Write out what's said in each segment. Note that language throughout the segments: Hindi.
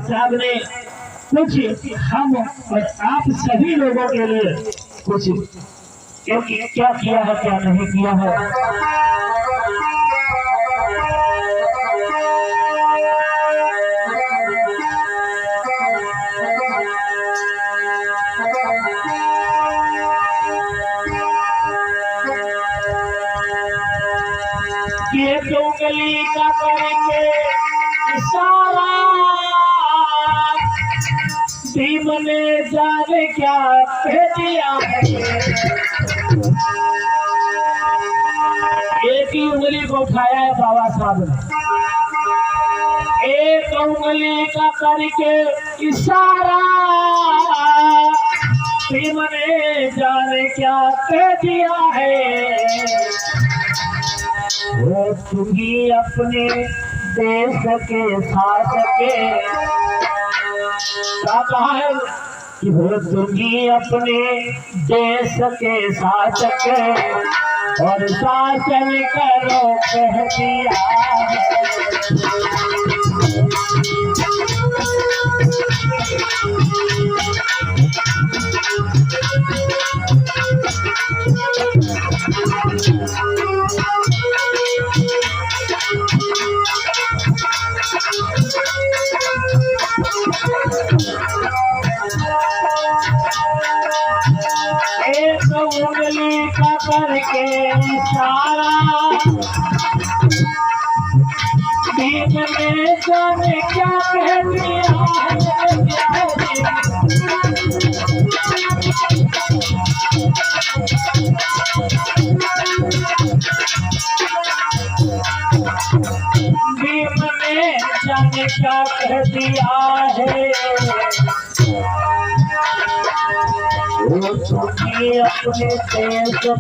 साहब ने कुछ हम और आप सभी लोगों के लिए कुछ क्योंकि क्या किया है क्या नहीं किया है। ये तो गली का करके इशारा भीम ने जाने क्या कह दिया है। एक ही उंगली को उठाया है बाबा साहब ने, एक उंगली का करके इशारा भीम ने जाने क्या कह दिया है। वो तुम्ही अपने देश के साथ के कहा है कि वो तुम्ही अपने देश के साथ के और शासन करो कह दिया एक उंगली का करके इशारा भीम ने जाने क्या कह दिया भीम ने जाने क्या कह दिया है। अपने देश के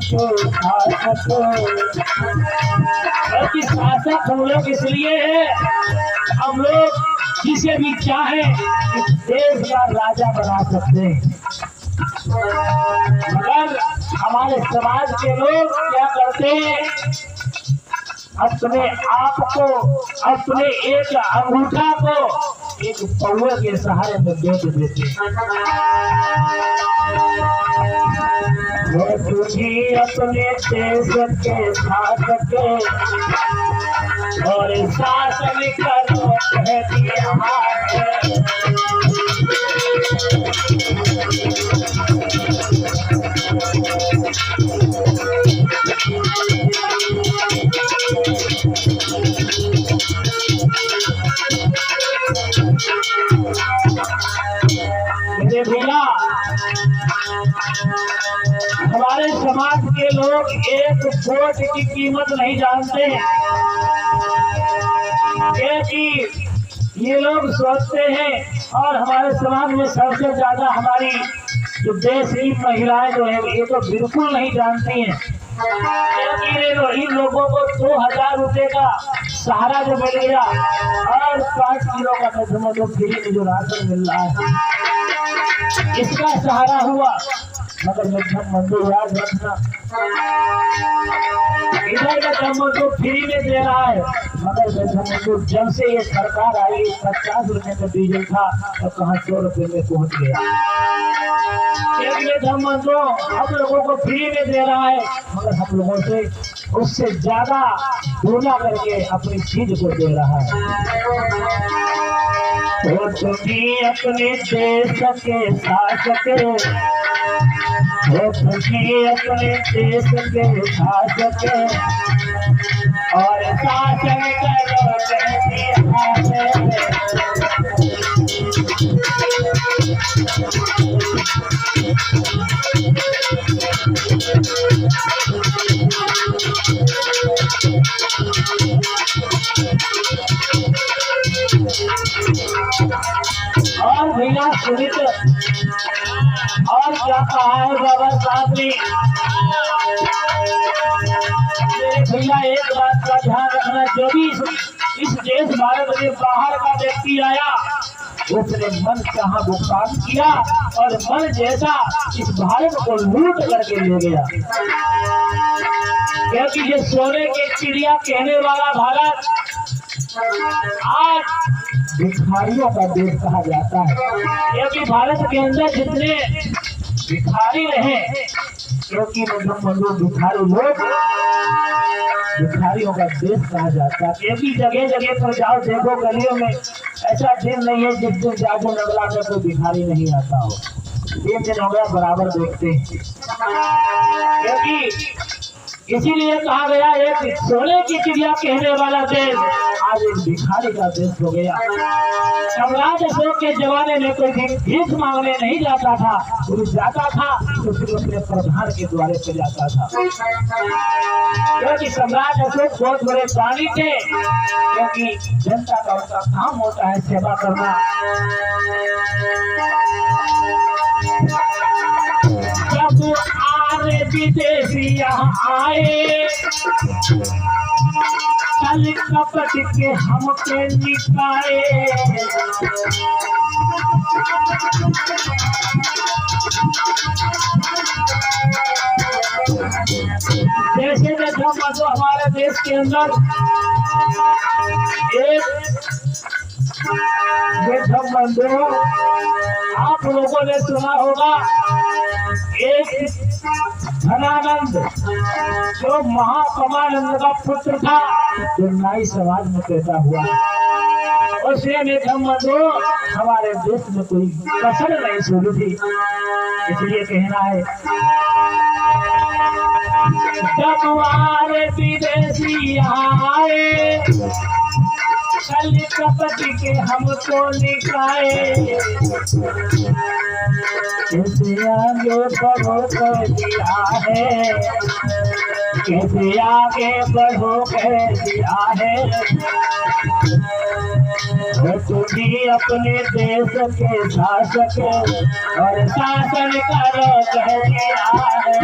शासक हम लोग इसलिए है, हम लोग जिसे भी चाहे इस देश का राजा बना सकते हैं। मगर हमारे समाज के लोग क्या करते हैं, अपने आप को, अपने एक अंगूठा को एक पौवे के सहारे में बेच देते हैं। वो तुझी अपने देश के साथ के और शासन करो कह दिया है। भैया हमारे समाज के लोग एक वोट की कीमत नहीं जानते, क्योंकि ये लोग सोचते हैं और हमारे समाज में सबसे ज्यादा हमारी जो देश की महिलाएं जो है ये तो बिल्कुल नहीं जानती हैं। इन लोगों को 2000 रुपए का सहारा जो मिल गया और 5 किलो का तो फ्री में जो राशन मिल रहा है इसका सहारा हुआ। मगर जब मंदिर याद रखना, इधर का जब फ्री में दे रहा है, मगर जब से ये सरकार आई 50 रुपए का डीजल था तो कहाँ 100 रुपए में पहुंच गया। हम लोगों को फ्री में दे रहा है, मगर हम लोगों से उससे ज्यादा दूना करके अपनी चीज को दे रहा है। वो तुम्ही अपने देश के साथ के, वो तुम्ही अपने देश के साथ के और शासन करो कह दिया है। और भैया सुनित और क्या कहा है बाबा साहब ने, भैया एक बात का ध्यान रखना, जो भी इस देश भारत में बाहर का व्यक्ति आया उसने मन चाहा भुगतान किया और मन जैसा इस भारत को लूट करके ले गया। क्योंकि ये सोने की चिड़िया कहने वाला भारत आज भिखारियों का देश कहा जाता है, क्योंकि भारत के अंदर जितने भिखारी रहे, क्योंकि भिखारी लोग भिखारियों का देश कहा जाता है। क्योंकि जगह जगह पर जाओ देखो गलियों में ऐसा दिन नहीं है जिस दिन जागो नगला में कोई भिखारी नहीं आता हो, दिन दिन हो गया बराबर देखते हैं। क्योंकि इसीलिए कहा गया एक सोने की चिड़िया कहने वाला देश आज एक भिखारी का देश हो गया। सम्राट अशोक के जमाने में कोई भीख मांगने नहीं जाता था, पुरुष जाता था तो फिर अपने प्रधान के द्वारे पे जाता था, क्योंकि सम्राट अशोक बहुत बड़े प्राणी थे, क्योंकि जनता का उनका काम होता है सेवा करना। जब आरे विदेशी यहाँ आए, चल कपट के हमके निकाले, जैसे जो हमारे देश के अंदर एक बंधु आप लोगों ने सुना होगा, एक धनानंद जो महाकमानंद का पुत्र था, जो नाई समाज में पैदा हुआ, उसने बंधु हमारे देश में कोई कसर नहीं छोड़ी थी। इसलिए कहना है, जब हमारे विदेशी आए, कल कपट के हमको निकाले, कैसे आगे बढ़ो कर दिया है, कैसे आगे बढ़ो कर दिया है, तुम्हें अपने देश के शासक और शासन करो कह दिया है।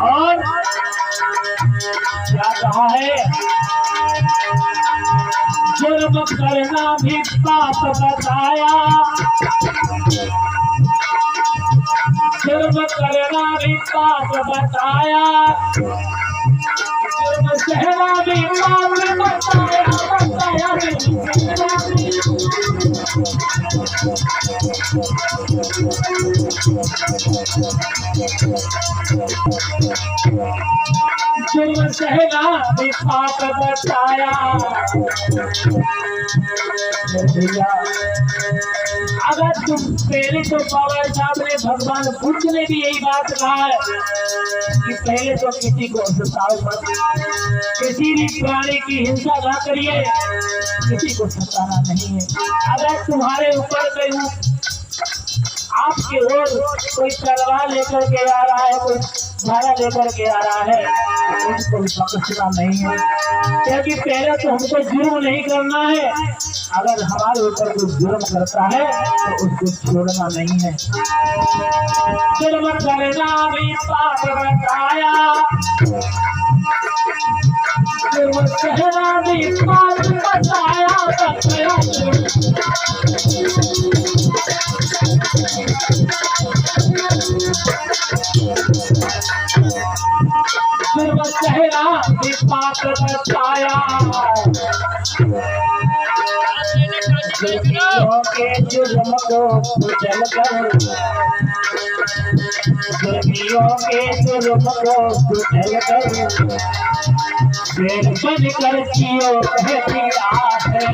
और क्या कहा है, जुर्म करना भी पाप बताया, जुर्म करना भी पाप बताया, जुर्म सहना भी पाप बताया, बताया जुर्म सहना भी पाप बताया। अगर तुम पहले तो बाबा साहब ने भगवान बुद्ध ने भी यही बात कहा है कि पहले तो किसी को सताओ मत, किसी भी प्राणी की हिंसा ना करिए, किसी को सताना नहीं है। अगर तुम्हारे ऊपर कोई आपके ओर कोई तलवार लेकर के आ रहा है, कोई धारा लेकर के आ रहा है, उसको बख्शना नहीं है, क्योंकि पहले तो हमको जुर्म नहीं करना है। अगर हमारे ऊपर कोई जुर्म करता है तो उसको छोड़ना नहीं है। जुर्म करना भी पाप बताया, जुर्म कहना भी पाप बताया, जुर्म कहना भी पाप बताया। के जुर्म को कुचल कर, जुर्मियों के जुर्म को कुचल कर, शेर बन कर जियो कह दिया है।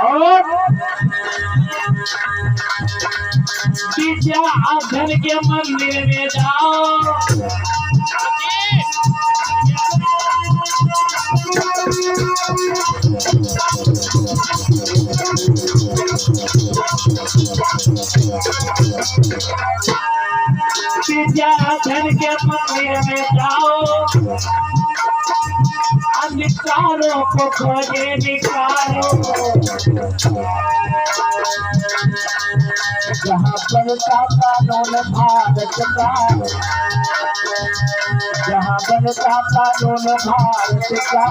और विद्याधन के मंदिर में जाओ, विद्याधन के मंदिर में जाओ, निकारो को खोजे निकारो, जहाँ बनता कानून भारत का, जहाँ बनता कानून भारत का,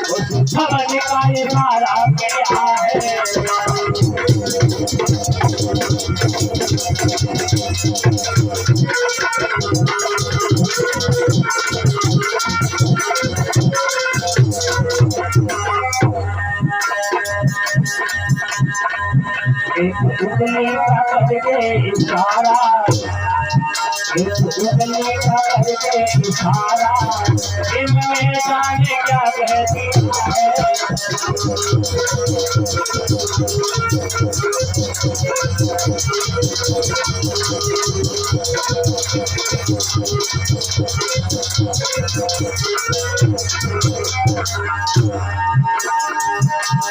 उस भवन का इशारा किया है। एक उंगली का करके इशारा, एक उंगली का करके इशारा, इनमें जाने क्या कहती है।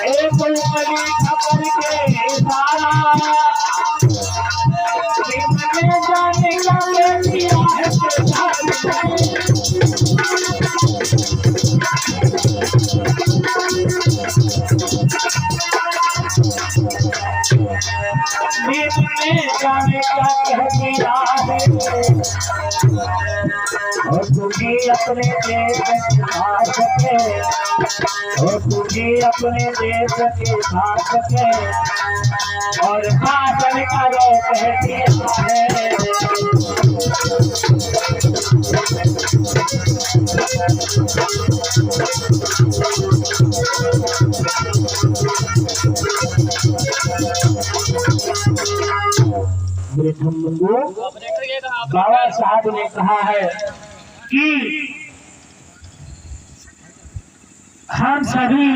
एक उंगली का करके इशारा, इनमें जाने क्या कहती है। जाने क्या कह दिया है, और तुझे अपने देश के भाग के, और तुझे अपने देश के भाग के, और भाषण करो कह दिया है। बाबा साहब ने कहा है कि हम सभी